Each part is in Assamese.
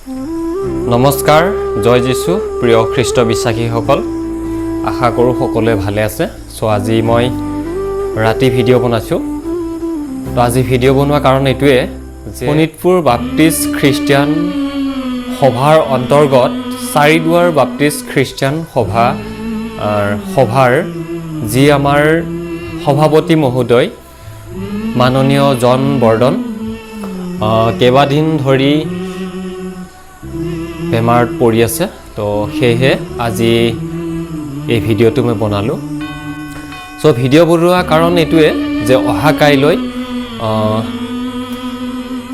নমস্কাৰ, জয় যীশু প্ৰিয় খ্ৰীষ্ট বিশ্বাসীসকল। আশা কৰোঁ সকলোৱে ভালে আছে। আজি মই ৰাতি ভিডিঅ' বনাইছোঁ। আজি ভিডিঅ' বনোৱাৰ কাৰণ এইটোৱে যে শোণিতপুৰ বাপ্তিষ্ট খ্ৰীষ্টিয়ান সভাৰ অন্তৰ্গত চাৰিদুৱাৰ বাপ্তিষ্ট খ্ৰীষ্টিয়ান সভাৰ যি আমাৰ সভাপতি মহোদয় মাননীয় জন বৰ্ডন কেইবাদিন ধৰি বেমাৰত পৰি আছে। তো সেয়েহে আজি এই ভিডিঅ'টো মই বনালোঁ। ভিডিঅ' বনোৱাৰ কাৰণ এইটোৱে যে অহা কাইলৈ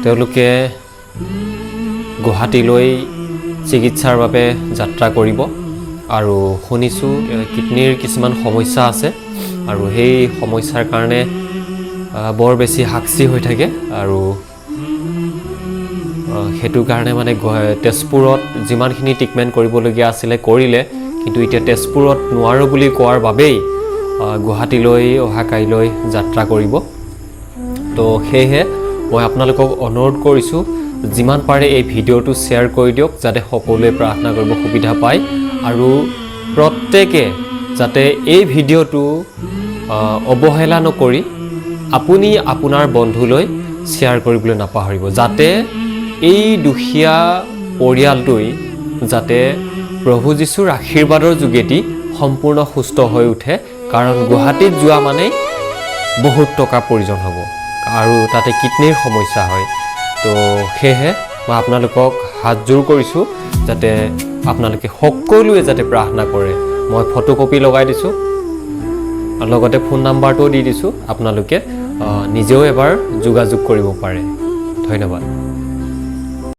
তেওঁলোকে গুৱাহাটীলৈ চিকিৎসাৰ বাবে যাত্ৰা কৰিব আৰু শুনিছোঁ কিডনীৰ কিছুমান সমস্যা আছে আৰু সেই সমস্যাৰ কাৰণে বৰ বেছি হাকচি হৈ থাকে আৰু সেইটো কাৰণে মানে তেজপুৰত যিমানখিনি ট্ৰিটমেণ্ট কৰিবলগীয়া আছিলে কৰিলে, কিন্তু এতিয়া তেজপুৰত নোৱাৰোঁ বুলি কোৱাৰ বাবেই গুৱাহাটীলৈ অহা কাইলৈ যাত্ৰা কৰিব। তো সেয়েহে মই আপোনালোকক অনুৰোধ কৰিছোঁ যিমান পাৰে এই ভিডিঅ'টো শ্বেয়াৰ কৰি দিয়ক যাতে সকলোৱে প্ৰাৰ্থনা কৰিব সুবিধা পায় আৰু প্ৰত্যেকে যাতে এই ভিডিঅ'টো অৱহেলা নকৰি আপুনি আপোনাৰ বন্ধুলৈ শ্বেয়াৰ কৰিবলৈ নাপাহৰিব, যাতে এই দুখীয়া পৰিয়ালটোই যাতে প্ৰভু যীশুৰ আশীৰ্বাদৰ যোগেদি সম্পূৰ্ণ সুস্থ হৈ উঠে। কাৰণ গুৱাহাটীত যোৱা মানেই বহুত টকা প্ৰয়োজন হ'ব আৰু তাতে কিডনীৰ সমস্যা হয়। তো সেয়েহে মই আপোনালোকক হাতযোৰ কৰিছোঁ যাতে আপোনালোকে সকলোৱে যাতে প্ৰাৰ্থনা কৰে। মই ফটোকপি লগাই দিছোঁ, লগতে ফোন নাম্বাৰটোও দি দিছোঁ, আপোনালোকে নিজেও এবাৰ যোগাযোগ কৰিব পাৰে। ধন্যবাদ।